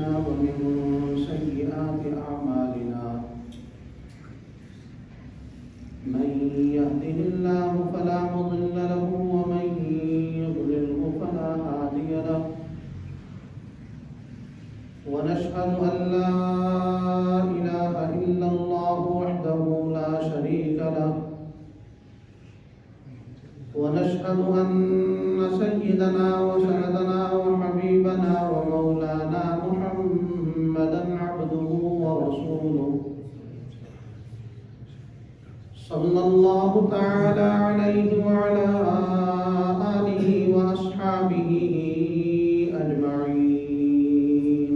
أنفسنا ومن سيئات أعمالنا من يهده الله فلا مضل له ومن يضلله فلا هادي له ونشهد أن لا إله إلا الله وحده لا شريك له ونشهد أن سيدنا وسندنا وحبيبنا ومولانا محمدا عبده ورسوله صلى الله تعالى عليه وعلى آله وأصحابه أجمعين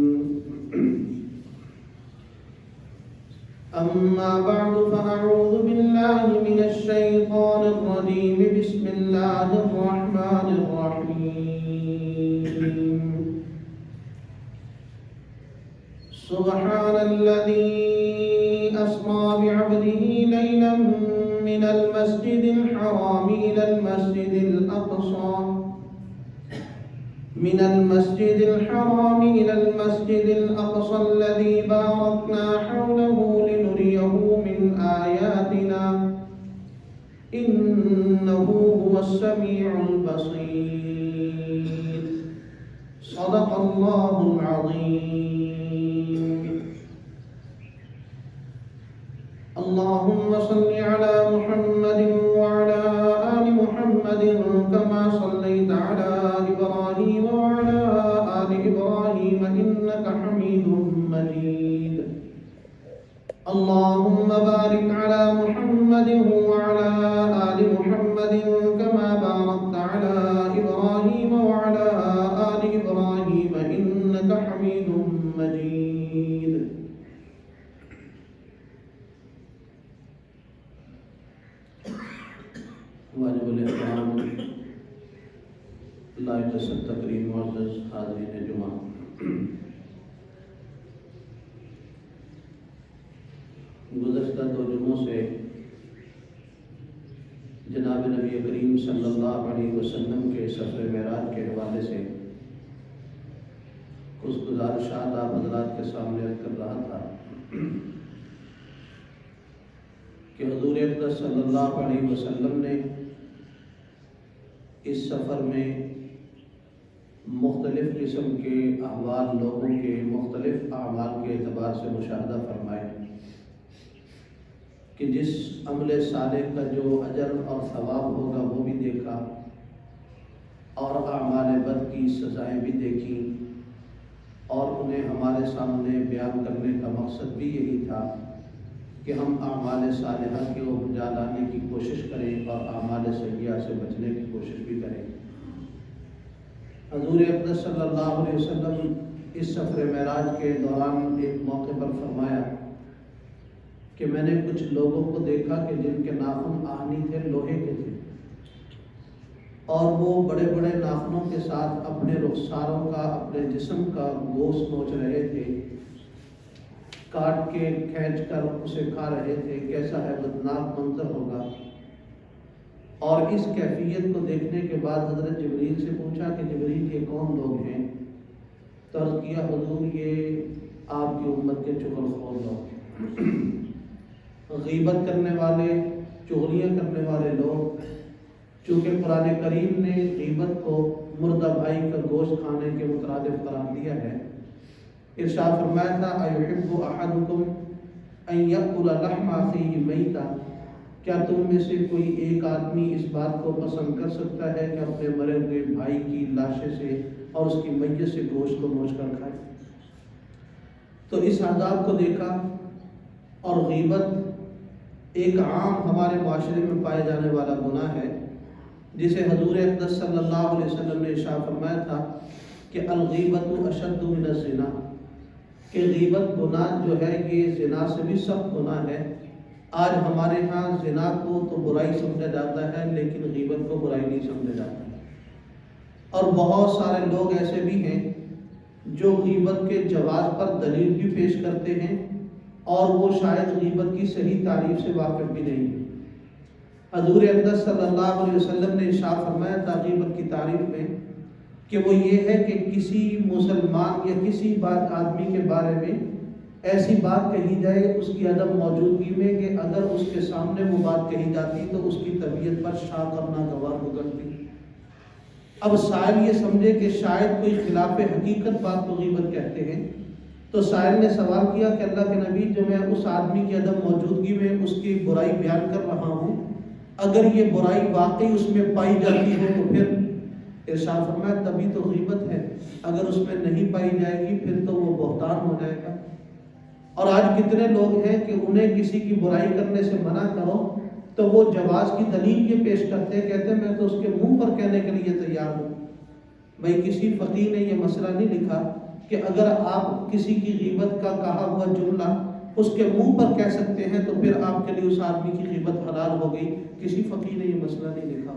أما بعد فأعوذ بالله من الشيطان الرجيم بسم الله الرحمن الرحيم سبحان الذي أسرى بعبده ليلا من المسجد الحرام إلى المسجد الأقصى الذي باركنا حوله لنريه من آياتنا إنه هو السميع البصير صدق الله العظيم اللهم صل على محمد وعلى آل محمد كما صليت على إبراهيم وعلى آل إبراهيم إنك حميد مجيد اللهم بارك على محمد وعلى آل محمد كما باركت على إبراهيم وعلى آل إبراهيم إنك حميد مجيد واجب الاحترام لائق تقریم معزز حاضرین جمعہ، گزشتہ 2 جمعوں سے جناب نبی کریم صلی اللہ علیہ وسلم کے سفر معراج کے حوالے سے کچھ گزارشات آپ حضرات کے سامنے رکھ کر رہا تھا کہ حضور اقدس صلی اللہ علیہ وسلم نے اس سفر میں مختلف قسم کے احوال لوگوں کے مختلف اعمال کے اعتبار سے مشاہدہ فرمائے کہ جس عمل صالح کا جو اجر اور ثواب ہوگا وہ بھی دیکھا اور اعمال بد کی سزائیں بھی دیکھیں، اور انہیں ہمارے سامنے بیان کرنے کا مقصد بھی یہی تھا کہ ہم اعمال صالحہ کے بجا لانے کی کوشش کریں اور اعمال سیئہ سے بچنے کی کوشش بھی کریں۔ حضور اقدس صلی اللہ علیہ وسلم اس سفر معراج کے دوران ایک موقع پر فرمایا کہ میں نے کچھ لوگوں کو دیکھا کہ جن کے ناخن آہنی تھے، لوہے کے تھے، اور وہ بڑے بڑے ناخنوں کے ساتھ اپنے رخساروں کا، اپنے جسم کا گوشت نوچ رہے تھے، کاٹ کے کھینچ کر اسے کھا رہے تھے۔ کیسا ہے بدناک منظر ہوگا۔ اور اس کیفیت کو دیکھنے کے بعد حضرت جبریل سے پوچھا کہ جبریل یہ کون لوگ ہیں؟ تو عرض کیا حضور یہ آپ کی امت کے چغل خور لوگ ہیں، غیبت کرنے والے، چغلیاں کرنے والے لوگ۔ چونکہ قرآن کریم نے غیبت کو مردہ بھائی کا گوشت کھانے کے مترادف قرار دیا ہے۔ ارشاد فرمایا تھا اَيُحِبُّ أَحَدُكُمْ أَن يَأْكُلَ لَحْمَ أَخِيهِ مَيْتًا، کیا تم میں سے کوئی ایک آدمی اس بات کو پسند کر سکتا ہے کہ اپنے مرے ہوئے بھائی کی لاشے سے اور اس کی میت سے گوشت کو نوچ کر کھائے؟ تو اس عذاب کو دیکھا۔ اور غیبت ایک عام ہمارے معاشرے میں پائے جانے والا گناہ ہے، جسے حضور اقدس صلی اللہ علیہ وسلم نے ارشاد فرمایا تھا کہ الغیبت اشد من الزنا، کہ غیبت گناہ جو ہے یہ زنا سے بھی سخت گناہ ہے۔ آج ہمارے ہاں زنا کو تو برائی سمجھا جاتا ہے لیکن غیبت کو برائی نہیں سمجھا جاتا ہے، اور بہت سارے لوگ ایسے بھی ہیں جو غیبت کے جواز پر دلیل بھی پیش کرتے ہیں اور وہ شاید غیبت کی صحیح تعریف سے واقف بھی نہیں ہے۔ حضور اقدس صلی اللہ علیہ وسلم نے ارشاد فرمایا تھا غیبت کی تعریف میں کہ وہ یہ ہے کہ کسی مسلمان یا کسی آدمی کے بارے میں ایسی بات کہی جائے اس کی عدم موجودگی میں کہ اگر اس کے سامنے وہ بات کہی جاتی تو اس کی طبیعت پر شاہ کرنا گوار گزرتی۔ اب سائل یہ سمجھے کہ شاید کوئی خلاف حقیقت بات کو غیبت کہتے ہیں، تو سائل نے سوال کیا کہ اللہ کے نبی، جو میں اس آدمی کی عدم موجودگی میں اس کی برائی بیان کر رہا ہوں، اگر یہ برائی واقعی اس میں پائی جاتی ہے تو پھر ارشاد فرمایا تبھی تو غیبت ہے، اگر اس میں نہیں پائی جائے گی پھر تو وہ بہتان ہو جائے گا۔ اور آج کتنے لوگ ہیں کہ انہیں کسی کی برائی کرنے سے منع کرو تو وہ جواز کی دلیل یہ پیش کرتے ہیں، کہتے ہیں میں تو اس کے منہ پر کہنے کے لیے تیار ہوں۔ بھائی کسی فقیہ نے یہ مسئلہ نہیں لکھا کہ اگر آپ کسی کی غیبت کا کہا ہوا جملہ اس کے منہ پر کہہ سکتے ہیں تو پھر آپ کے لیے اس آدمی کی غیبت حلال ہو گئی، کسی فقیہ نے یہ مسئلہ نہیں لکھا۔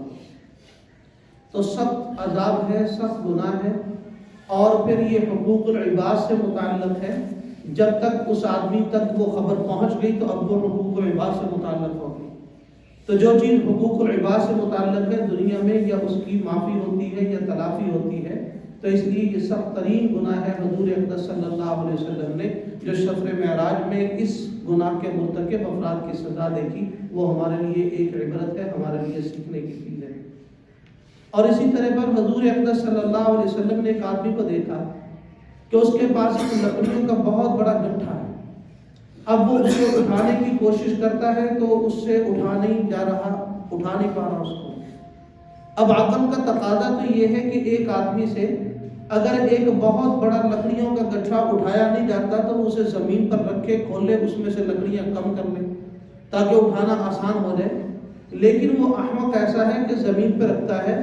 تو سخت عذاب ہے، سخت گناہ ہے، اور پھر یہ حقوق العباد سے متعلق ہے۔ جب تک اس آدمی تک وہ خبر پہنچ گئی تو اب وہ حقوق العباد سے متعلق ہوگی۔ تو جو چیز حقوق العباد سے متعلق ہے دنیا میں یا اس کی معافی ہوتی ہے یا تلافی ہوتی ہے، تو اس لیے یہ سخت ترین گناہ ہے۔ حضور اقدس صلی اللہ علیہ وسلم نے جو سفر معراج میں اس گناہ کے مرتکب افراد کی سزا دیکھی وہ ہمارے لیے ایک عبرت ہے، ہمارے لیے سیکھنے کی چیز ہے۔ اور اسی طرح پر حضور اقدس صلی اللہ علیہ وسلم نے ایک آدمی کو دیکھا کہ اس کے پاس ایک لکڑیوں کا بہت بڑا گٹھا ہے، اب وہ اسے اٹھانے کی کوشش کرتا ہے تو اس سے اٹھا نہیں پا رہا اس کو۔ اب عقل کا تقاضا تو یہ ہے کہ ایک آدمی سے اگر ایک بہت بڑا لکڑیوں کا گٹھا اٹھایا نہیں جاتا تو وہ اسے زمین پر رکھے، کھولے، اس میں سے لکڑیاں کم کر لے تاکہ اٹھانا آسان ہو جائے۔ لیکن وہ احمق ایسا ہے کہ زمین پہ رکھتا ہے،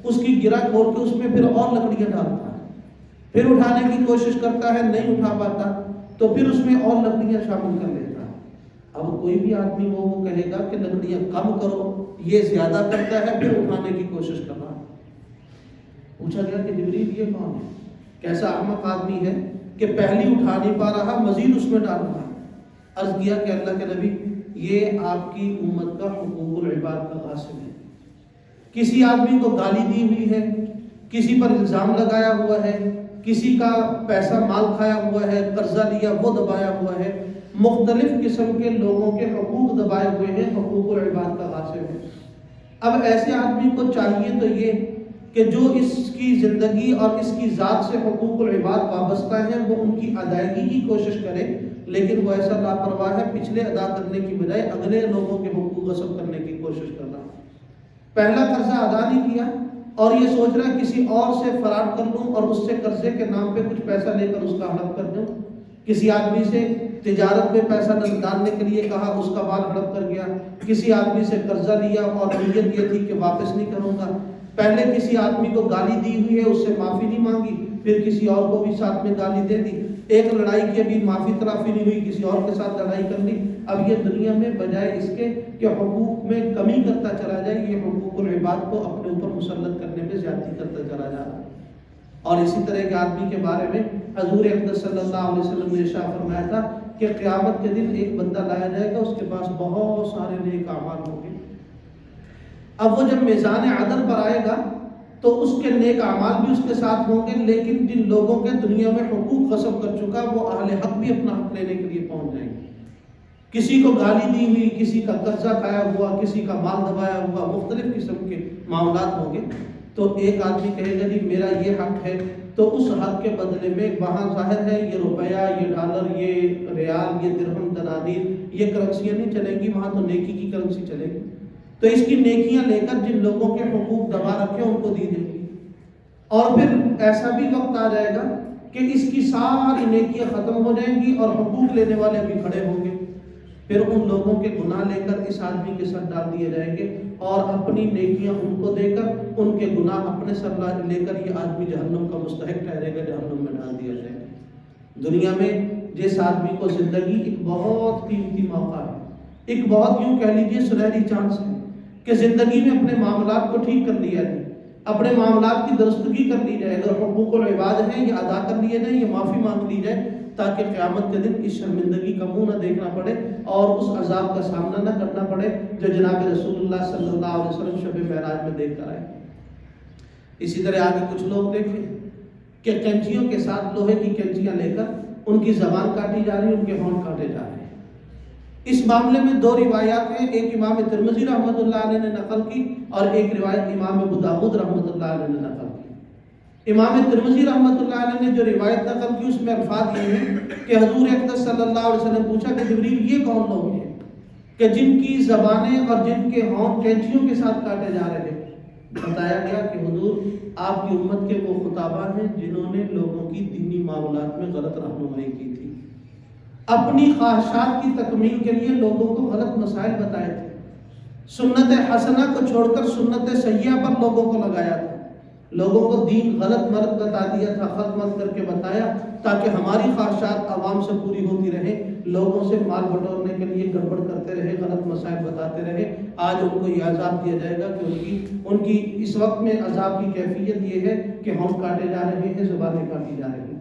اس کی گرہ کھول کے اس میں پھر اور لکڑیاں ڈالتا ہے، پھر اٹھانے کی کوشش کرتا ہے، نہیں اٹھا پاتا تو پھر اس میں اور لکڑیاں شامل کر لیتا ہے۔ اب کوئی بھی آدمی وہ کہے گا کہ لکڑیاں کم کرو، یہ زیادہ کرتا ہے، پھر اٹھانے کی کوشش کر رہا ہے۔ پوچھا گیا کہ جبریل یہ کون ہے؟ کیسا احمق آدمی ہے کہ پہلی اٹھا نہیں پا رہا، مزید اس میں ڈال رہا ہے۔ عرض کیا کہ اللہ کے نبی یہ آپ کی امت کا حقوق العباد کا غاصب ہے۔ کسی آدمی کو گالی دی ہوئی ہے، کسی پر الزام لگایا ہوا ہے، کسی کا پیسہ مال کھایا ہوا ہے، قرضہ لیا وہ دبایا ہوا ہے، مختلف قسم کے لوگوں کے حقوق دبائے ہوئے ہیں، حقوق العباد کا غاصب ہے۔ اب ایسے آدمی کو چاہیے تو یہ کہ جو اس کی زندگی اور اس کی ذات سے حقوق العباد وابستہ ہیں وہ ان کی ادائیگی کی کوشش کرے، لیکن وہ ایسا لاپرواہ ہے، پچھلے ادا کرنے کی بجائے اگلے لوگوں کے حقوق غصب کرنے کی کوشش کر رہا۔ پہلا قرضہ ادا نہیں کیا اور یہ سوچ رہا ہے کسی اور سے فرار کر لوں اور اس سے قرضے کے نام پہ کچھ پیسہ لے کر اس کا ہڑپ کر دوں۔ کسی آدمی سے تجارت میں پیسہ ڈالنے کے لیے کہا، اس کا مال ہڑپ کر گیا۔ کسی آدمی سے قرضہ لیا اور نیت یہ تھی کہ واپس نہیں کروں گا۔ پہلے کسی آدمی کو گالی دی ہوئی ہے، اس سے معافی نہیں مانگی، پھر کسی اور کو بھی ساتھ میں گالی دے دی۔ ایک لڑائی کی ابھی معافی تلافی نہیں ہوئی، کسی اور کے ساتھ لڑائی کر لی۔ اب یہ دنیا میں بجائے اس کے کہ حقوق میں کمی کرتا چلا جائے، یہ حقوق العباد کو اپنے اوپر مسلط کرنے میں زیادتی کرتا چلا جا رہا ہے۔ اور اسی طرح کے آدمی کے بارے میں حضور اقدس صلی اللہ علیہ وسلم نے ارشاد فرمایا تھا کہ قیامت کے دن ایک بندہ لایا جائے گا، اس کے پاس بہت سارے نیک اعمال ہوں گے۔ اب وہ جب میزان عدل پر آئے گا تو اس کے نیک اعمال بھی اس کے ساتھ ہوں گے، لیکن جن لوگوں کے دنیا میں حقوق غصب کر چکا وہ اہل حق بھی اپنا حق لینے کے لیے پہنچ جائیں گے۔ کسی کو گالی دی ہوئی، کسی کا قرضہ کھایا ہوا، کسی کا مال دبایا ہوا، مختلف قسم کے معاملات ہوں گے۔ تو ایک آدمی کہے گا جی میرا یہ حق ہے، تو اس حق کے بدلے میں وہاں ظاہر ہے یہ روپیہ، یہ ڈالر، یہ ریال، یہ درہم، دنانیر، یہ کرنسیاں نہیں چلیں گی، وہاں تو نیکی کی کرنسی چلے گی۔ تو اس کی نیکیاں لے کر جن لوگوں کے حقوق دبا رکھے ان کو دی دیں گی، اور پھر ایسا بھی وقت آ جائے گا کہ اس کی ساری نیکیاں ختم ہو جائیں گی اور حقوق لینے والے بھی کھڑے ہوں گے۔ پھر ان لوگوں کے گناہ لے کر اس آدمی کے سر ڈال دیے جائیں گے اور اپنی نیکیاں ان کو دے کر ان کے گناہ اپنے سر لے کر یہ آدمی جہنم کا مستحق ٹھہرے گا، جہنم میں ڈال دیا جائے گا۔ دنیا میں جس آدمی کو زندگی ایک بہت قیمتی موقع ہے، ایک بہت یوں کہہ لیجیے سنہری چانس ہے کہ زندگی میں اپنے معاملات کو ٹھیک کر لیا جائے، اپنے معاملات کی درستگی کر لی جائے، اگر حقوق العباد ہیں یہ ادا کر لیے جائیں، یہ معافی مانگ لی جائے، تاکہ قیامت کے دن اس شرمندگی کا منہ نہ دیکھنا پڑے اور اس عذاب کا سامنا نہ کرنا پڑے جو جناب رسول اللہ صلی اللہ علیہ وسلم شب معراج میں دیکھ کر آئے۔ اسی طرح آگے کچھ لوگ دیکھیں کہ کینچیوں کے ساتھ لوہے کی کینچیاں لے کر ان کی زبان کاٹی جا رہی ہے، ان کے ہونٹ کاٹے جا رہے ہیں۔ اس معاملے میں دو روایات ہیں، ایک امام ترمذی رحمۃ اللہ علیہ نے نقل کی اور ایک روایت امام ابو داؤد رحمۃ اللہ علیہ نے نقل کی۔ امام ترمذی رحمۃ اللہ علیہ نے جو روایت نقل کی اس میں الفاظ یہ ہیں کہ حضور اقدس صلی اللہ علیہ وسلم پوچھا کہ جبریل یہ کون لوگ ہیں کہ جن کی زبانیں اور جن کے ہونٹ کینچیوں کے ساتھ کاٹے جا رہے ہیں؟ بتایا گیا کہ حضور آپ کی امت کے وہ خطابہ ہیں جنہوں نے لوگوں کی دینی معاملات میں غلط رہنمائی کی تھی، اپنی خواہشات کی تکمیل کے لیے لوگوں کو غلط مسائل بتائے تھے، سنت حسنہ کو چھوڑ کر سنت سیئہ پر لوگوں کو لگایا تھا، لوگوں کو دین غلط مرد بتا دیا تھا، خط مت کر کے بتایا تاکہ ہماری خواہشات عوام سے پوری ہوتی رہے، لوگوں سے مال بٹورنے کے لیے گڑبڑ کرتے رہے، غلط مسائل بتاتے رہے۔ آج ان کو یہ عذاب دیا جائے گا کہ ان کی اس وقت میں عذاب کی کیفیت یہ ہے کہ ہونٹ کاٹے جا رہے ہیں، زبانیں کاٹی جا رہی ہیں۔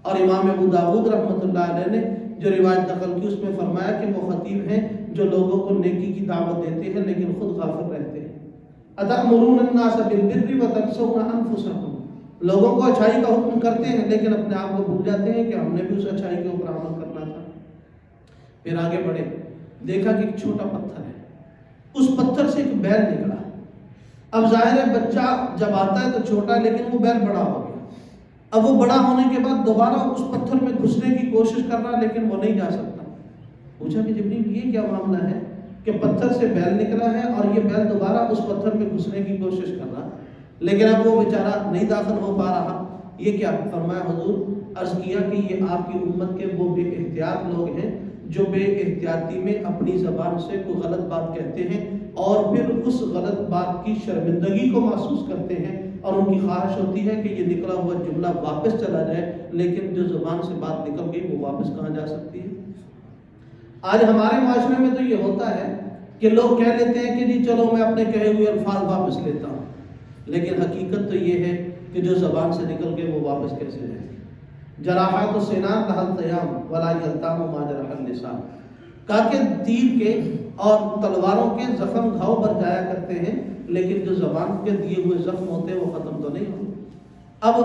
اور امام ابو داؤد رحمۃ اللہ علیہ نے جو روایت نقل کی اس میں فرمایا کہ وہ خطیب ہیں جو لوگوں کو نیکی کی دعوت دیتے ہیں لیکن خود غافل رہتے ہیں۔ اتأمرون الناس بالبر وتنسون انفسکم، لوگوں کو اچھائی کا حکم کرتے ہیں لیکن اپنے آپ کو بھول جاتے ہیں کہ ہم نے بھی اس اچھائی کے اوپر عمل کرنا تھا۔ پھر آگے بڑھے، دیکھا کہ ایک چھوٹا پتھر ہے، اس پتھر سے ایک بیل نکلا۔ اب ظاہر ہے بچہ جب آتا ہے تو چھوٹا ہے لیکن وہ بیل بڑا ہو گیا۔ اب وہ بڑا ہونے کے بعد دوبارہ اس پتھر میں گھسنے کی کوشش کر رہا لیکن وہ نہیں جا سکتا۔ پوچھا کہ جبریل یہ کیا معاملہ ہے کہ پتھر سے بیل نکلا ہے اور یہ بیل دوبارہ اس پتھر میں گھسنے کی کوشش کر رہا لیکن اب وہ بیچارہ نہیں داخل ہو پا رہا، یہ کیا؟ فرمایا حضور عرض کیا کہ یہ آپ کی امت کے وہ بے احتیاط لوگ ہیں جو بے احتیاطی میں اپنی زبان سے کوئی غلط بات کہتے ہیں اور پھر اس غلط بات کی شرمندگی کو محسوس کرتے ہیں اور ان کی خواہش ہوتی ہے کہ یہ نکلا ہوا جملہ واپس چلا جائے، لیکن جو زبان سے بات نکل گئی وہ واپس کہاں جا سکتی ہے؟ آج ہمارے معاشرے میں تو یہ ہوتا ہے کہ لوگ کہہ لیتے ہیں کہ جی چلو میں اپنے کہے ہوئے الفاظ واپس لیتا ہوں، لیکن حقیقت تو یہ ہے کہ جو زبان سے نکل گئے وہ واپس کیسے جائیں؟ جراحات السنان لہا التیام ولا یلتام ما جرح اللسان، کہا کہ تیر کے اور تلواروں کے زخم گھاؤ پر جایا کرتے ہیں لیکن جو زبان کے دیے ہوئے زخم ہوتے ہیں وہ ختم تو نہیں ہوتے۔ اب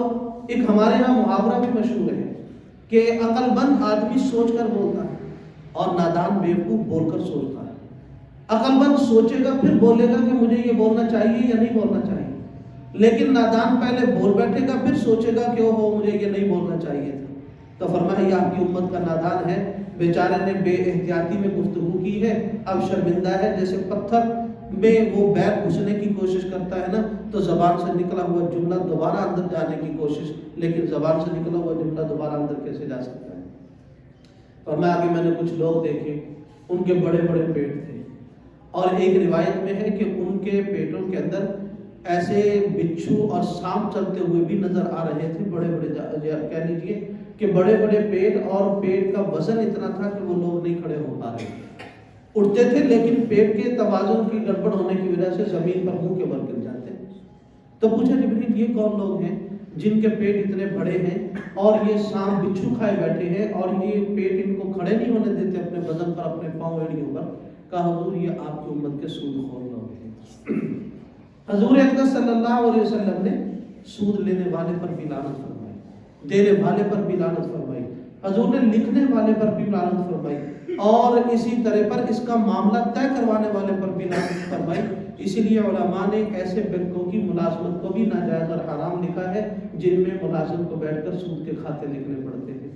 ایک ہمارے یہاں محاورہ بھی مشہور ہے کہ عقل مند آدمی سوچ کر بولتا ہے اور نادان بیوقوف بول کر سوچتا ہے۔ عقل مند سوچے گا پھر بولے گا کہ مجھے یہ بولنا چاہیے یا نہیں بولنا چاہیے، لیکن نادان پہلے بول بیٹھے گا پھر سوچے گا کہ اوہو مجھے یہ نہیں بولنا چاہیے تھا۔ تو فرمایا یہ آپ کی امت کا نادان ہے، بیچارے نے بے احتیاطی میں گفتگو کی ہے، اب شرمندہ ہے، جیسے پتھر میں وہ بیل گھسنے کی کوشش کرتا ہے نا تو زبان سے نکلا ہوا جملہ دوبارہ اندر جانے کی کوشش، لیکن زبان سے نکلا ہوا جملہ دوبارہ اندر کیسے جا سکتا ہے؟ اور میں آگے میں نے کچھ لوگ دیکھے ان کے بڑے بڑے پیٹ تھے اور ایک روایت میں ہے کہ ان کے پیٹوں کے اندر ایسے بچھو اور سانپ چلتے ہوئے بھی نظر آ رہے تھے، بڑے بڑے کہہ لیجیے کہ بڑے بڑے پیٹ، اور پیٹ کا وزن اتنا تھا کہ وہ لوگ نہیں کھڑے ہو پا رہے تھے، اٹھتے تھے لیکن پیٹ کے توازن کی گڑبڑ ہونے کی وجہ سے زمین پر منہ کے بل گر جاتے۔ تو پوچھا جبریل یہ کون لوگ ہیں جن کے پیٹ اتنے بڑے ہیں اور یہ سانپ بچھو کھائے بیٹھے ہیں اور یہ پیٹ ان کو کھڑے نہیں ہونے دیتے اپنے بدن پر، اپنے پاؤں ایڑیوں پر؟ کہا حضور یہ آپ کی امت کے سود خور لوگ ہیں۔ حضور اقدس صلی اللہ علیہ وسلم نے سود لینے والے پر بھی لعنت فرمائی، دینے والے پر بھی لعنت فرمائی، حضور نے لکھنے والے پر بھی لعنت فرمائی اور اسی طرح پر اس کا معاملہ طے کروانے والے پر بھی لعنت فرمائی۔ اسی لیے علماء نے ایسے بینکوں کی ملازمت کو بھی ناجائز اور حرام لکھا ہے جن میں ملازم کو بیٹھ کر سود کے کھاتے لکھنے پڑتے ہیں۔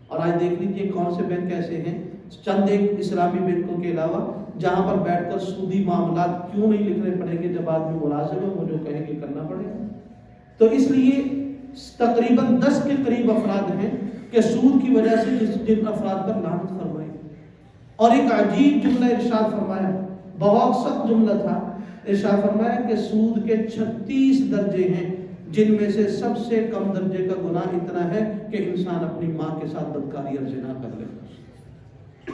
اور آج دیکھ لیجیے کون سے بینک ایسے ہیں، چند ایک اسلامی بینکوں کے علاوہ، جہاں پر بیٹھ کر سودی معاملات کیوں نہیں لکھنے پڑیں گے؟ جب آدمی ملازم ہے وہ جو کہیں گے کرنا پڑے گا۔ تو اس لیے تقریباً 10 کے قریب افراد ہیں کہ سود کی وجہ سے جن افراد پر لعنت فرمائی۔ اور ایک عجیب جملہ ارشاد فرمایا، بہت سخت جملہ تھا، ارشاد فرمایا کہ سود کے 36 درجے ہیں جن میں سے سب سے کم درجے کا گناہ اتنا ہے کہ انسان اپنی ماں کے ساتھ بدکاری اور زنا کر لے۔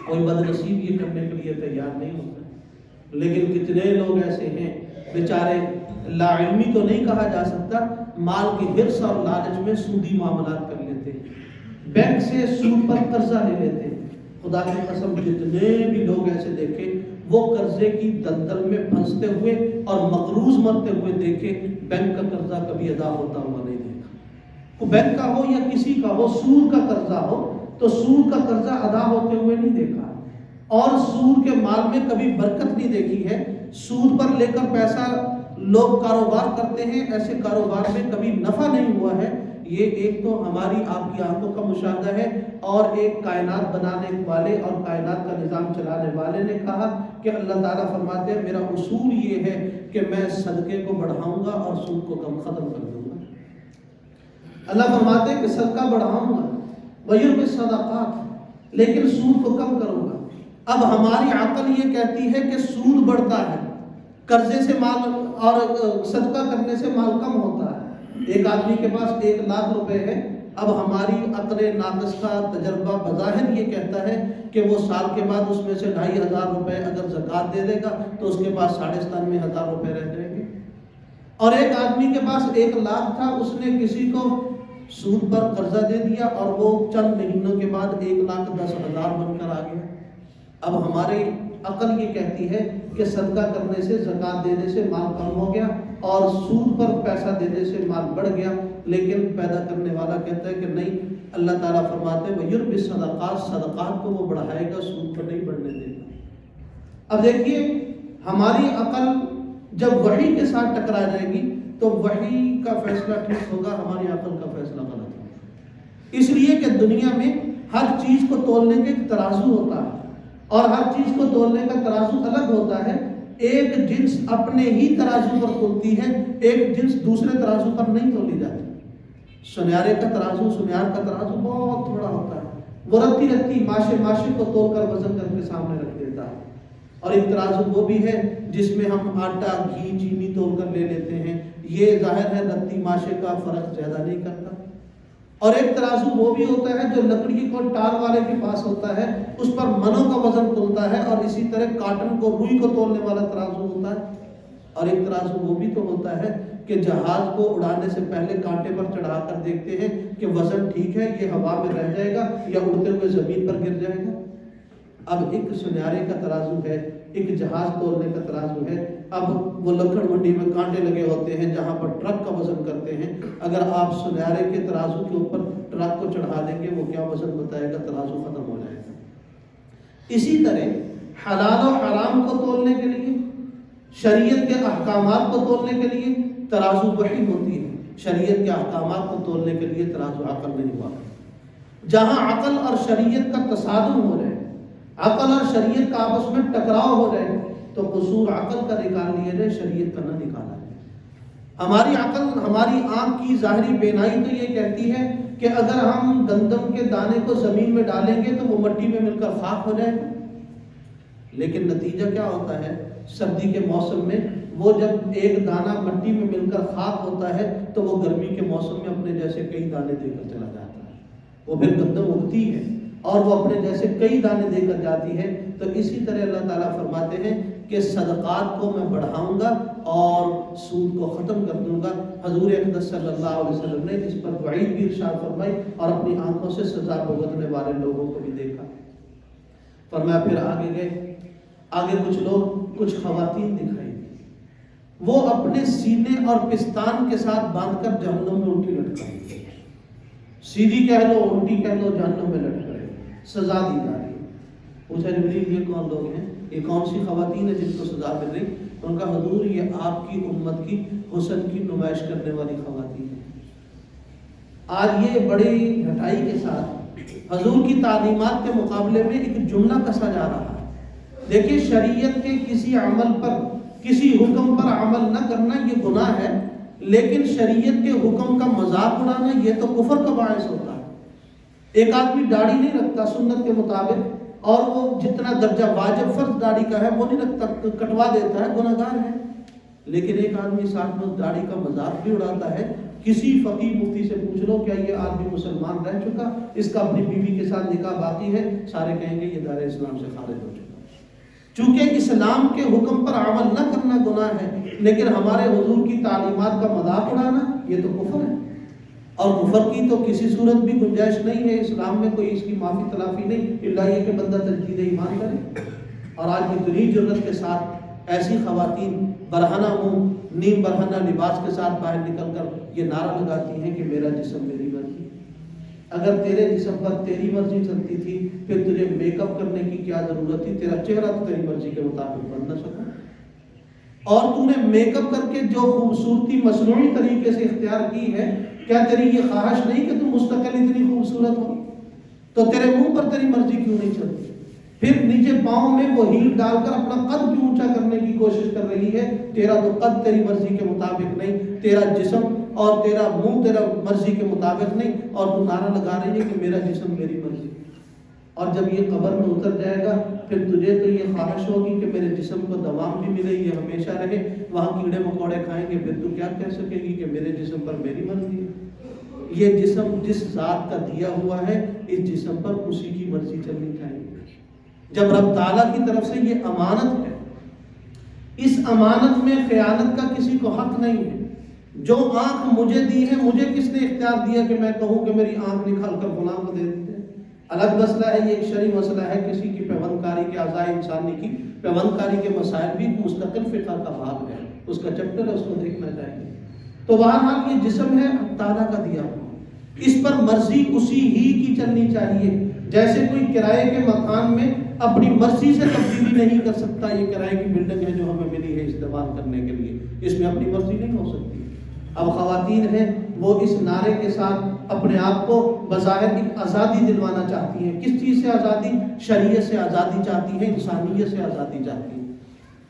کوئی بد نصیب یہ کرنے کے لیے تیار نہیں ہوتا، لیکن کتنے لوگ ایسے ہیں بیچارے، لا علمی تو نہیں کہا جا سکتا، مال کی حرص اور لالچ میں سودی معاملات کر لیتے ہیں، بینک سے سود پر قرضہ لے لیتے ہیں۔ خدا کی قسم جتنے بھی لوگ ایسے دیکھے وہ قرضے کی دلدل میں پھنستے ہوئے اور مقروض مرتے ہوئے دیکھے، بینک کا قرضہ کبھی ادا ہوتا ہوا نہیں دیکھا۔ وہ بینک کا ہو یا کسی کا ہو، سود کا قرضہ ہو تو سود کا قرضہ ادا ہوتے ہوئے نہیں دیکھا، اور سود کے مال میں کبھی برکت نہیں دیکھی ہے۔ سود پر لے کر پیسہ لوگ کاروبار کرتے ہیں، ایسے کاروبار میں کبھی نفع نہیں ہوا ہے۔ یہ ایک تو ہماری آپ کی آنکھوں کا مشاہدہ ہے، اور ایک کائنات بنانے والے اور کائنات کا نظام چلانے والے نے کہا کہ اللہ تعالیٰ فرماتے ہیں میرا اصول یہ ہے کہ میں صدقے کو بڑھاؤں گا اور سود کو کم ختم کر دوں گا۔ اللہ فرماتے ہیں کہ صدقہ بڑھاؤں گا وَيُرْبِ الصَّدَقَاتِ، لیکن سود کو کم کروں گا۔ اب ہماری عقل یہ کہتی ہے کہ سود بڑھتا ہے، قرضے سے مال اور صدقہ کرنے سے مال کم ہوتا ہے۔ ایک آدمی کے پاس 1,00,000 روپے ہے، اب ہماری عقل ناقص کا تجربہ بظاہر یہ کہتا ہے کہ وہ سال کے بعد اس میں سے 2,500 روپے اگر زکوٰۃ دے دے گا تو اس کے پاس 97,500 روپے رہ جائیں گے۔ اور ایک آدمی کے پاس 1,00,000 تھا، اس نے کسی کو سود پر قرضہ دے دیا اور وہ چند مہینوں کے بعد 1,10,000 بن کر آ گیا۔ اب ہماری عقل یہ کہتی ہے کہ صدقہ کرنے سے، زکوٰۃ دینے سے مال کم ہو گیا اور سود پر پیسہ دینے سے مال بڑھ گیا، لیکن پیدا کرنے والا کہتا ہے کہ نہیں، اللہ تعالیٰ فرماتے ہیں وَيُرْبِ الصَّدَقَاتِ، صدقات کو وہ بڑھائے گا، سود پر نہیں بڑھنے دے گا۔ اب دیکھیے ہماری عقل جب وحی کے ساتھ ٹکرا جائے گی تو وحی کا فیصلہ ٹھیک ہوگا، ہماری عقل کا فیصلہ غلط ہوگا۔ اس لیے کہ دنیا میں ہر چیز کو تولنے کا ایک ترازو ہوتا ہے، اور ہر چیز کو تولنے کا ترازو الگ ہوتا ہے۔ ایک جنس اپنے ہی ترازو پر تولتی ہے، ایک جنس دوسرے ترازو پر نہیں تولی جاتی۔ سنیارے کا ترازو، سنیار کا ترازو بہت تھوڑا ہوتا ہے، وہ رتی رتی ماشے کو تول کر وزن کر کے سامنے رکھ دیتا ہے۔ اور ایک ترازو وہ بھی ہے جس میں ہم آٹا، گھی، چینی تول کر لے لیتے ہیں، یہ ظاہر ہے رتی ماشے کا فرق زیادہ نہیں کرتا۔ اور ایک ترازو وہ بھی ہوتا ہے جو لکڑی کو ٹال والے کے پاس ہوتا ہے، اس پر منوں کا وزن تولتا ہے، اور اسی طرح کاٹن کو، روئی کو تولنے والا ترازو ہوتا ہے۔ اور ایک ترازو وہ بھی تو ہوتا ہے کہ جہاز کو اڑانے سے پہلے کانٹے پر چڑھا کر دیکھتے ہیں کہ وزن ٹھیک ہے، یہ ہوا میں رہ جائے گا یا اڑتے ہوئے زمین پر گر جائے گا۔ اب ایک سنیارے کا ترازو ہے، ایک جہاز تولنے کا ترازو ہے۔ اب وہ لکڑ منڈی میں کانٹے لگے ہوتے ہیں جہاں پر ٹرک کا وزن کرتے ہیں، اگر آپ سنیارے کے ترازو کے اوپر ٹرک کو چڑھا دیں گے وہ کیا وزن بتائے گا؟ ترازو ختم ہو جائے گا۔ اسی طرح حلال و حرام کو تولنے کے لیے، شریعت کے احکامات کو تولنے کے لیے ترازو وحی ہوتی ہے، شریعت کے احکامات کو تولنے کے لیے ترازو عقل نہیں ہوا۔ جہاں عقل اور شریعت کا تصادم ہو رہے، عقل اور شریعت کا آپس میں ٹکراؤ ہو رہے، تو قصور عقل کا نکال لیا جائے، شریعت کا نہ نکالا جائے۔ ہماری عقل، ہماری آنکھ کی ظاہری بینائی تو یہ کہتی ہے کہ اگر ہم گندم کے دانے کو زمین میں ڈالیں گے تو وہ مٹی میں مل کر خاک ہو جائے گا، لیکن نتیجہ کیا ہوتا ہے؟ سردی کے موسم میں وہ جب ایک دانہ مٹی میں مل کر خاک ہوتا ہے تو وہ گرمی کے موسم میں اپنے جیسے کئی دانے دے کر چلا جاتا ہے، وہ پھر گندم اگتی ہے اور وہ اپنے جیسے کئی دانے دے کر جاتی ہے۔ تو اسی طرح اللہ تعالیٰ فرماتے ہیں کہ صدقات کو میں بڑھاؤں گا اور سود کو ختم کر دوں گا۔ حضور اقدس صلی اللہ علیہ وسلم نے اس پر وعید بھی ارشاد فرمائی اور اپنی آنکھوں سے سزا بھگتنے والے لوگوں کو بھی دیکھا۔ فرمایا پھر آگے گئے، آگے کچھ لوگ، کچھ خواتین دکھائی دی، وہ اپنے سینے اور پستان کے ساتھ باندھ کر جہنم میں الٹی لٹکائی، سیدھی کہہ لو الٹی کہہ لو، جہنم میں لٹک رہے، سزا دی جا رہی ہے۔ پوچھا جبریل یہ کون لوگ ہیں، یہ کون سی خواتین ہیں جن کو سزا مل رہی؟ ان کا حضور یہ آپ کی امت کی حسن کی نمائش کرنے والی خواتین ہیں۔ آج یہ بڑی گھٹائی کے ساتھ حضور کی تعلیمات کے مقابلے میں ایک جملہ کسا جا رہا ہے۔ دیکھیے شریعت کے کسی عمل پر، کسی حکم پر عمل نہ کرنا یہ گناہ ہے، لیکن شریعت کے حکم کا مذاق اڑانا یہ تو کفر کا باعث ہوتا ہے۔ ایک آدمی داڑھی نہیں رکھتا سنت کے مطابق اور وہ جتنا درجہ واجب فرض داڑھی کا ہے وہ نہیں رکھتا، کٹوا دیتا ہے، گناہ گار ہے۔ لیکن ایک آدمی ساتھ میں داڑھی کا مذاق بھی اڑاتا ہے۔ کسی فقیہ مفتی سے پوچھ لو کیا یہ آدمی مسلمان رہ چکا، اس کا اپنی بیوی کے ساتھ نکاح باقی ہے، سارے کہیں گے یہ دائرہ اسلام سے خارج ہو چکا۔ چونکہ اسلام کے حکم پر عمل نہ کرنا گناہ ہے، لیکن ہمارے حضور کی تعلیمات کا مذاق اڑانا یہ تو کفر ہے، اور کفر کی تو کسی صورت بھی گنجائش نہیں ہے اسلام میں، کوئی اس کی معافی تلافی نہیں، الا یہ کہ بندہ تجدید ایمان کرے۔ اور آج اتنی جرت کے ساتھ ایسی خواتین برہنہ منہ نیم برہنہ لباس کے ساتھ باہر نکل کر یہ نعرہ لگاتی ہیں کہ میرا جسم میری مرضی۔ اگر تیرے جسم پر تیری مرضی چلتی تھی پھر تجھے میک اپ کرنے کی کیا ضرورت تھی؟ تیرا چہرہ تو تیری مرضی کے مطابق بن نہ سکا، اور تو نے میک اپ کر کے جو خوبصورتی مصنوعی طریقے سے اختیار کی ہے، کیا تیری یہ خواہش نہیں کہ تم مستقل اتنی خوبصورت ہو؟ تو تیرے منہ پر تیری مرضی کیوں نہیں چلتی؟ پھر نیچے پاؤں میں وہ ہیل ڈال کر اپنا قد کیوں اونچا کرنے کی کوشش کر رہی ہے؟ تیرا تو قد تیری مرضی کے مطابق نہیں، تیرا جسم اور تیرا منہ تیرا مرضی کے مطابق نہیں، اور تو نعرہ لگا رہی ہے کہ میرا جسم میری مرضی۔ اور جب یہ قبر میں اتر جائے گا پھر تجھے تو یہ خواہش ہوگی کہ میرے جسم کو دوام بھی ملے، یہ ہمیشہ رہے، وہاں کیڑے مکوڑے کھائیں گے، پھر تو کیا کہہ سکے گی کہ میرے جسم پر میری مرضی ہے؟ یہ جسم جس ذات کا دیا ہوا ہے، اس جسم پر اسی کی مرضی چلنی چاہیے۔ جب رب تعالیٰ کی طرف سے یہ امانت ہے، اس امانت میں خیانت کا کسی کو حق نہیں ہے۔ جو آنکھ مجھے دی ہے، مجھے کس نے اختیار دیا کہ میں کہوں کہ میری آنکھ نکال کر فلاں کو دے دیتے؟ الگ مسئلہ ہے، یہ ایک شرعی مسئلہ ہے، کسی کی پیوند کاری کے اعضاء انسانی کی پیوند کاری کے مسائل بھی مستقل فقہ کا باب ہے، اس کا چیپٹر ہے، اس کو دیکھنا چاہیے۔ تو بہرحال یہ جسم ہے تعالیٰ کا دیا ہوا، اس پر مرضی اسی ہی کی چلنی چاہیے۔ جیسے کوئی کرائے کے مکان میں اپنی مرضی سے تبدیلی نہیں کر سکتا، یہ کرائے کی بلڈنگ ہے جو ہمیں ملی ہے استعمال کرنے کے لیے، اس میں اپنی مرضی نہیں ہو سکتی۔ اب خواتین ہیں وہ اس نعرے کے ساتھ اپنے آپ کو بظاہر ایک آزادی دلوانا چاہتی ہیں۔ کس چیز سے آزادی؟ شریعت سے آزادی چاہتی ہیں، انسانیت سے آزادی چاہتی ہیں،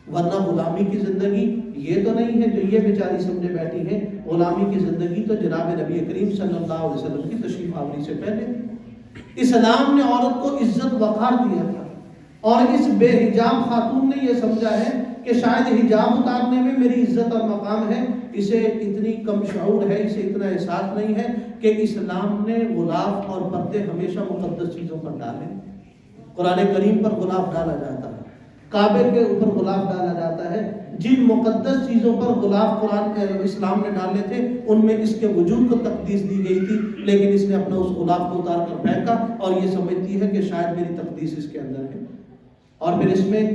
ورنہ غلامی کی زندگی یہ تو نہیں ہے جو یہ بیچاری سمجھے بیٹھی ہیں۔ غلامی کی زندگی تو جناب نبی کریم صلی اللہ علیہ وسلم کی تشریف آوری سے پہلے تھی۔ اسلام نے عورت کو عزت وقار دیا تھا، اور اس بے حجاب خاتون نے یہ سمجھا ہے کہ شاید حجاب اتارنے میں میری عزت اور مقام ہے۔ اسے اتنی کم شعور ہے، اسے اتنا احساس نہیں ہے کہ اسلام نے غلاف اور پردے ہمیشہ مقدس چیزوں پر ڈالے۔ قرآن کریم پر غلاف ڈالا جاتا ہے، کعبے کے اوپر غلاف ڈالا جاتا ہے۔ جن مقدس چیزوں پر غلاف قرآن اسلام نے ڈالے تھے ان میں اس کے وجود کو تقدیس دی گئی تھی، لیکن اس نے اپنا اس غلاف کو اتار کر پھینکا اور یہ سمجھتی ہے کہ شاید میری تقدیس اس کے اندر ہے۔ اور پھر اس میں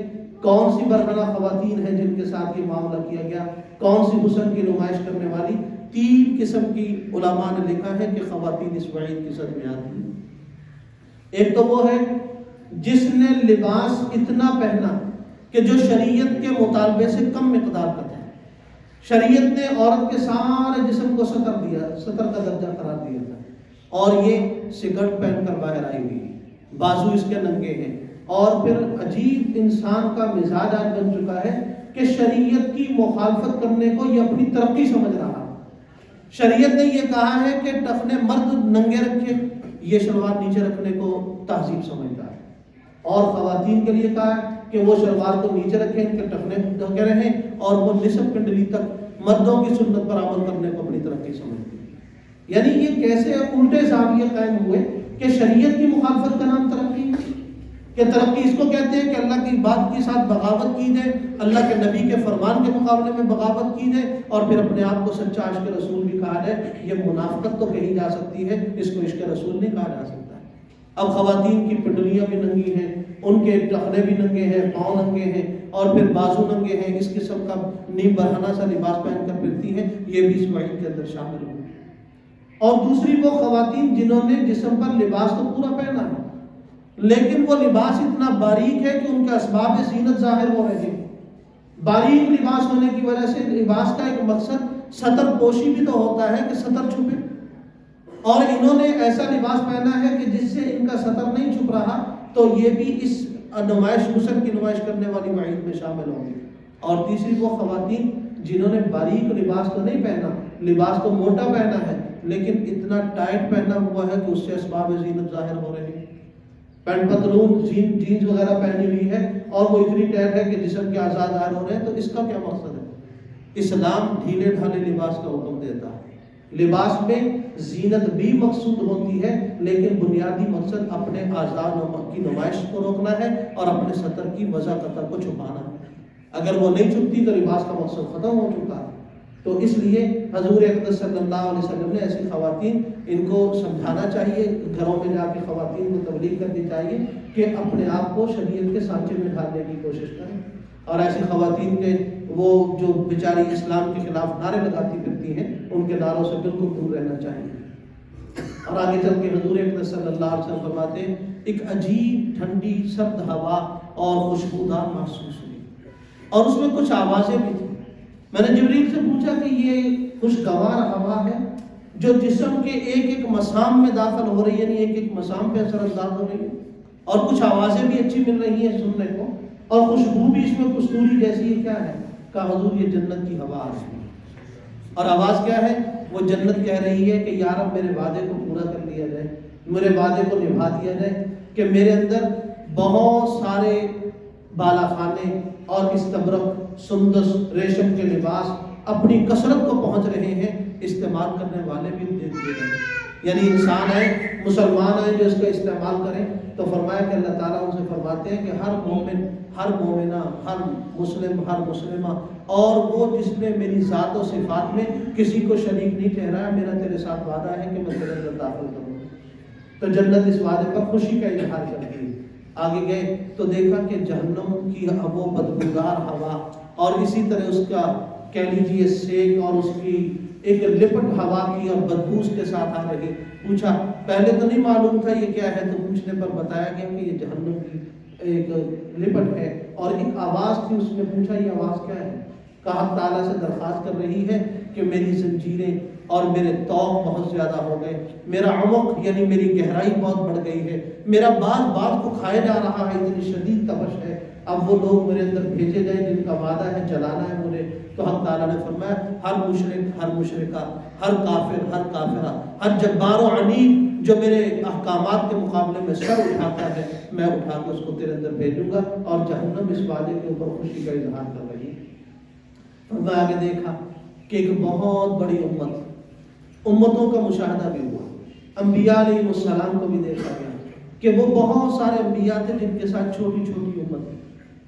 کون سی برہنہ خواتین ہیں جن کے ساتھ یہ معاملہ کیا گیا؟ کون سی حسن کی نمائش کرنے والی؟ 3 قسم کی علماء نے لکھا ہے کہ خواتین اس وعید کی صد میں آتی ہیں۔ ایک تو وہ ہے جس نے لباس اتنا پہنا کہ جو شریعت کے مطالبے سے کم مقدار کا تھا۔ شریعت نے عورت کے سارے جسم کو ستر کا درجہ قرار دیا تھا، اور یہ سکرٹ پہن کر باہر آئی ہوئی، بازو اس کے ننگے ہیں۔ اور پھر عجیب انسان کا مزاج آج بن چکا ہے کہ شریعت کی مخالفت کرنے کو یہ اپنی ترقی سمجھ رہا۔ شریعت نے یہ کہا ہے کہ ٹخنے مرد ننگے رکھے، یہ شلوار نیچے رکھنے کو تہذیب سمجھتا ہے، اور خواتین کے لیے کہا ہے کہ وہ شلوار کو نیچے رکھیں، ان کے ٹخنے ڈھکے رہیں، اور وہ نصف کنڈلی تک مردوں کی سنت پر عمل کرنے کو اپنی ترقی سمجھتی ہے۔ یعنی یہ کیسے الٹے زاویے قائم ہوئے کہ شریعت کی مخالفت کا نام ترقی، کہ ترقی اس کو کہتے ہیں کہ اللہ کی بات کے ساتھ بغاوت کی جائے، اللہ کے نبی کے فرمان کے مقابلے میں بغاوت کی جائے، اور پھر اپنے آپ کو سچا عشق رسول بھی کہا جائے۔ یہ منافقت تو کہی جا سکتی ہے، اس کو عشق رسول نہیں کہا جا سکتا۔ اب خواتین کی پنڈلیاں بھی ننگی ہیں، ان کے ٹخنے بھی ننگے ہیں، پاؤں ننگے ہیں، اور پھر بازو ننگے ہیں، اس قسم کا نیم برہنہ سا لباس پہن کر پھرتی ہیں، یہ بھی اس وعید کے اندر شامل ہوئی۔ اور دوسری وہ خواتین جنہوں نے جسم پر لباس تو پورا پہنا ہے، لیکن وہ لباس اتنا باریک ہے کہ ان کے اسباب زینت ظاہر ہو رہے ہیں۔ باریک لباس ہونے کی وجہ سے لباس کا ایک مقصد ستر پوشی بھی تو ہوتا ہے کہ ستر چھپے، اور انہوں نے ایسا لباس پہنا ہے کہ جس سے ان کا ستر نہیں چھپ رہا، تو یہ بھی اس نمائش حسن کی نمائش کرنے والی وعید میں شامل ہوں گی۔ اور تیسری وہ خواتین جنہوں نے باریک لباس تو نہیں پہنا، لباس تو موٹا پہنا ہے، لیکن اتنا ٹائٹ پہنا ہوا ہے کہ اس سے اسباب زینت ظاہر ہو رہے ہیں۔ پینٹ پتلون جینز وغیرہ پہنی ہوئی ہے اور وہ اتنی ٹائٹ ہے کہ جسم کے اعضاء ظاہر ہو رہے ہیں، تو اس کا کیا مقصد ہے؟ اسلام ڈھیلے ڈھالے لباس کا حکم دیتا ہے۔ لباس میں زینت بھی مقصود ہوتی ہے، لیکن بنیادی مقصد اپنے اعضاء کی نمائش کو روکنا ہے اور اپنے ستر کی وضع قطع کو چھپانا ہے۔ اگر وہ نہیں چھپتی تو لباس کا مقصد ختم ہو چکا ہے۔ تو اس لیے حضور اقدس صلی اللہ علیہ وسلم نے ایسی خواتین ان کو سمجھانا چاہیے، گھروں میں جا کے خواتین کو تبلیغ کرنی چاہیے کہ اپنے آپ کو شریعت کے سانچے میں ڈھالنے کی کوشش کریں، اور ایسی خواتین کے وہ جو بیچاری اسلام کے خلاف نعرے لگاتی پھرتی ہیں ان کے نعروں سے بالکل دور رہنا چاہیے۔ اور آگے چل کے حضور اکرم صلی اللہ علیہ وسلم فرماتے ہیں ایک عجیب ٹھنڈی سرد ہوا اور خوشبودار محسوس ہوئی، اور اس میں کچھ آوازیں بھی تھیں۔ میں نے جبریل سے پوچھا کہ یہ خوشگوار ہوا ہے جو جسم کے ایک ایک مسام میں داخل ہو رہی ہے، یعنی ایک ایک مسام پہ اثر انداز ہو رہی ہے، اور کچھ آوازیں بھی اچھی مل رہی ہیں سننے کو، اور خوشبو بھی اس میں کستوری جیسی ہے، کیا ہے؟ کہا حضور یہ جنت کی ہوا آ رہی ہے۔ اور آواز کیا ہے؟ وہ جنت کہہ رہی ہے کہ یا رب میرے وعدے کو پورا کر لیا جائے، میرے وعدے کو نبھا دیا جائے، کہ میرے اندر بہت سارے بالا خانے اور استبرق، سندس، ریشم کے لباس اپنی کثرت کو پہنچ رہے ہیں، استعمال کرنے والے بھی دے دیے گئے، یعنی انسان ہے، مسلمان ہیں جو اس کا استعمال کریں۔ تو فرمایا کہ اللہ تعالیٰ ان سے فرماتے ہیں کہ ہر مومن، ہر مومنہ، ہر مسلم، ہر مسلمہ، اور وہ جس نے میری ذات و صفات میں کسی کو شریک نہیں ٹھہرایا، میرا تیرے ساتھ وعدہ ہے کہ میں تیرے اندر داخل کروں گا۔ تو جنت اس وعدے پر خوشی کا اظہار کرتی ہے۔ آگے گئے تو دیکھا کہ جہنم کی وہ بدبودار ہوا، اور اسی طرح اس کا کہہ لیجیے سیک، اور اس کی ایک لپٹ ہوا کی اور بدبو اس کے ساتھ آ رہی۔ پوچھا، پہلے تو نہیں معلوم تھا یہ کیا ہے، تو پوچھنے پر بتایا گیا کہ یہ جہنم کی ایک لپٹ ہے، اور ایک آواز تھی۔ اس نے پوچھا یہ آواز کیا ہے؟ کہا تعالیٰ سے درخواست کر رہی ہے کہ میری زنجیریں اور میرے طوق بہت زیادہ ہو گئے، میرا عمق یعنی میری گہرائی بہت بڑھ گئی ہے، میرا بات کو کھائے جا رہا ہے، اتنی شدید تپش ہے، اب وہ لوگ میرے اندر بھیجے جائیں جن کا وعدہ ہے جلانا ہے مجھے۔ تو حق تعالیٰ نے فرمایا ہر مشرک، ہر مشرکہ، ہر کافر، ہر کافرہ، ہر جبار و عنید جو میرے احکامات کے مقابلے میں سر اٹھاتا ہے، میں اٹھا کے اس کو تیرے اندر بھیجوں گا۔ اور جہنم اس وعدے کے اوپر خوشی کا اظہار کر رہی ہے۔ اور میں آگے دیکھا کہ ایک بہت بڑی امتوں کا مشاہدہ بھی ہوا، انبیاء علیہ السلام کو بھی دیکھا گیا کہ وہ بہت سارے انبیاء تھے جن کے ساتھ چھوٹی چھوٹی امت۔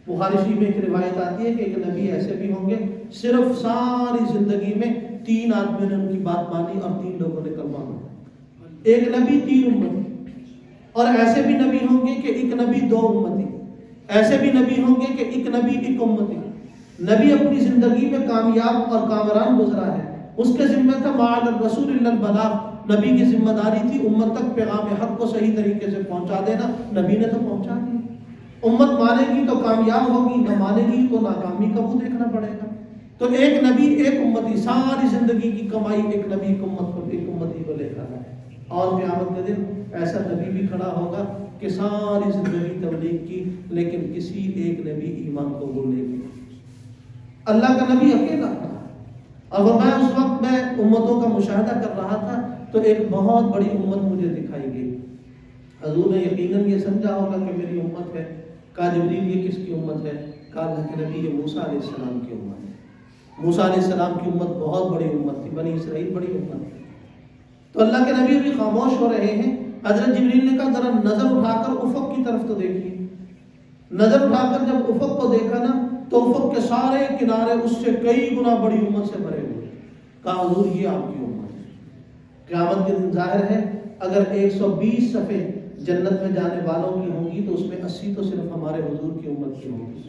بخاری شریف میں ایک روایت آتی ہے کہ ایک نبی ایسے بھی ہوں گے صرف ساری زندگی میں 3 آدمیوں نے ان کی بات مانی اور 3 لوگوں نے کلمہ پڑھا۔ ایک نبی 3 امتی، اور ایسے بھی نبی ہوں گے کہ ایک نبی 2 امتی، ایسے بھی نبی ہوں گے کہ ایک نبی 1 امتی۔ نبی اپنی زندگی میں کامیاب اور کامران گزرا ہے، اس کے ذمہ تھا مع الرسول الا البلاغ، نبی کی ذمہ داری تھی امت تک پیغام حق کو صحیح طریقے سے پہنچا دینا، نبی نے تو پہنچا دیا۔ امت مانے گی تو کامیاب ہوگی، نہ مانے گی تو ناکامی کا وہ دیکھنا پڑے گا۔ تو ایک نبی 1 امتی، ساری زندگی کی کمائی ایک نبی ایک امتی کو لے کر ہے۔ اور قیامت کے دن ایسا نبی بھی کھڑا ہوگا کہ ساری زندگی تبلیغ کی لیکن کسی ایک نے بھی ایمان قبول نہیں کیا، اللہ کا نبی اکیلا تھا۔ اور میں اس وقت میں امتوں کا مشاہدہ کر رہا تھا تو ایک بہت بڑی امت مجھے دکھائی گئی۔ حضور نے یقیناً یہ سمجھا ہوگا کہ میری امت ہے۔ کہا جبریل یہ کس کی امت ہے؟ کہا اللہ کے نبی یہ موسیٰ علیہ السلام کی امت ہے۔ موسیٰ علیہ السلام کی امت بہت بڑی امت تھی، بنی اسرائیل بڑی امت تھی۔ تو اللہ کے نبی ابھی خاموش ہو رہے ہیں۔ حضرت جبریل نے کہا ذرا نظر اٹھا کر افق کی طرف تو دیکھیے۔ نظر اٹھا کر جب افق کو دیکھا نا تو افق کے سارے کنارے اس سے کئی گنا بڑی امت سے بھرے ہوئے۔ کہا حضور یہ آپ کی امت ہے۔ قیامت کے دن ظاہر ہے اگر 120 صفیں جنت میں جانے والوں کی ہوں گی تو اس میں 80 تو صرف ہمارے حضور کی امت کی ہوں گی۔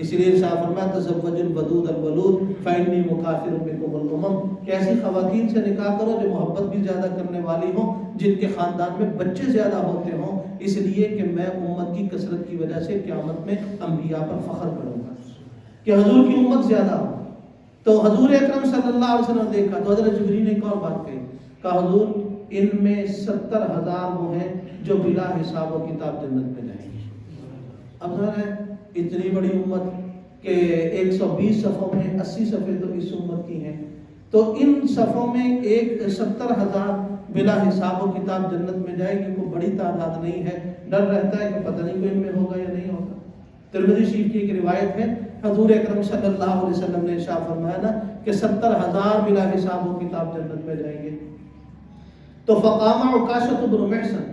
اس لیے ارشاد فرمایا تزوج الودود الولود فإنی مکافر بکم الامم، کہ ایسی خواتین سے نکاح کرو جو محبت بھی زیادہ کرنے والی ہوں، جن کے خاندان میں بچے زیادہ ہوتے ہوں، اس لیے کہ میں امت کی کثرت کی وجہ سے قیامت میں انبیاء پر فخر کروں گا کہ حضور کی امت زیادہ ہو۔ تو حضور اکرم صلی اللہ علیہ وسلم دیکھا تو حضرت جبریل نے ایک اور بات کہی، کہا حضور ان میں 70,000 وہ ہیں جو بلا حساب و کتاب جنت میں جائیں گے۔ اب ظاہر ہے اتنی بڑی امت کہ 120 صفوں میں 80 صفیں تو اس امت کی ہیں، تو ان صفوں میں 70,000 بلا حساب و کتاب جنت میں جائے گی، کوئی بڑی تعداد نہیں ہے۔ ڈر رہتا ہے کہ پتہ نہیں کوئی ان میں ہوگا یا نہیں ہوگا۔ ترمذی شریف کی ایک روایت ہے حضور اکرم صلی اللہ علیہ وسلم نے ارشاد فرمایا نا کہ 70,000 بلا حساب و کتاب جنت میں جائیں گے۔ تو فقام عکاشۃ بن محصن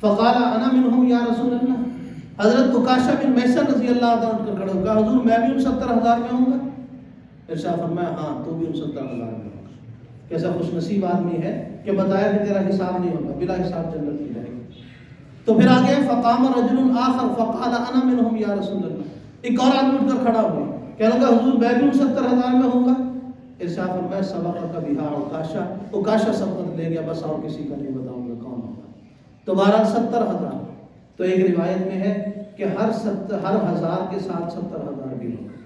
فقال انا منهم یا رسول اللہ، حضرت عکاشہ بن محصن رضی اللہ عنہ اٹھ کر کھڑے ہو، کہا حضور میں بھی ان 70,000 میں ہوں گا؟ ارشاد فرمایا ہاں تو بھی ان 70,000 میں ہوگا۔ کیسا خوش نصیب آدمی ہے کہ بتایا کہ تیرا حساب نہیں ہوگا، بلا حساب جنت میں جائے گا۔ تو پھر آگے فقام رجل آخر فقال انا منهم یا رسول اللہ، ایک اور آدمی اٹھ کر کھڑا ہوا، کہنے لگا حضور میں بھی 70,000 میں ہوں گا۔ ارشاد فرمایا سبقک بہا عکاشہ، عکاشہ سبقت لے گیا، بس اور کسی کا نہیں بتاؤں گا کون ہوگا۔ تو بہرحال 70,000، تو ایک روایت میں ہے کہ ہر 1000 کے ساتھ 70,000 بھی ہوگا،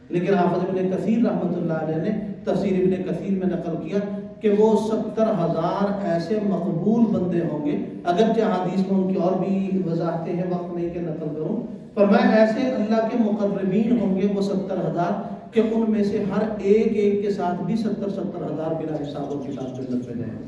لیکن حافظ ابن کثیر رحمۃ اللہ علیہ نے تفسیر ابن کثیر میں نقل کیا کہ وہ 70,000 ایسے مقبول بندے ہوں گے، اگرچہ حدیث میں ان کی اور بھی وضاحتیں ہیں، وقت نہیں کہ نقل کروں، فرمایا ایسے اللہ کے مقربین ہوں گے وہ 70,000 کہ ان میں سے ہر ایک کے ساتھ بھی 70,000 بلا حساب و کتاب جنت میں جائیں۔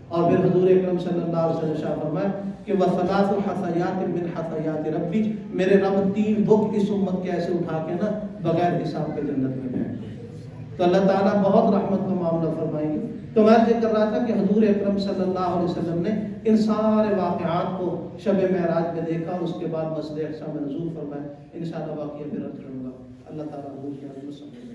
اور پھر حضور اکرم صلی اللہ علیہ وسلم شاہ فرمایا کہ وَثَلَاثُ حَثَيَاتٍ مِّنْ حَثَيَاتِ رَبِّ، میرے رب 3 بک اس امت کے ایسے اٹھا کے نا بغیر حساب کے جنت میں جائیں۔ تو اللہ تعالیٰ بہت رحمت کا معاملہ فرمائیں گے۔ تو میں ذکر کر رہا تھا کہ حضور اکرم صلی اللہ علیہ وسلم نے ان سارے واقعات کو شب معراج میں دیکھا، اور اس کے بعد مسجد اقصی میں نزول فرمایا۔ انشاءاللہ باقی پھر عرض کروں گا۔ اللہ تعالیٰ حضور کی عظمت سمجھے۔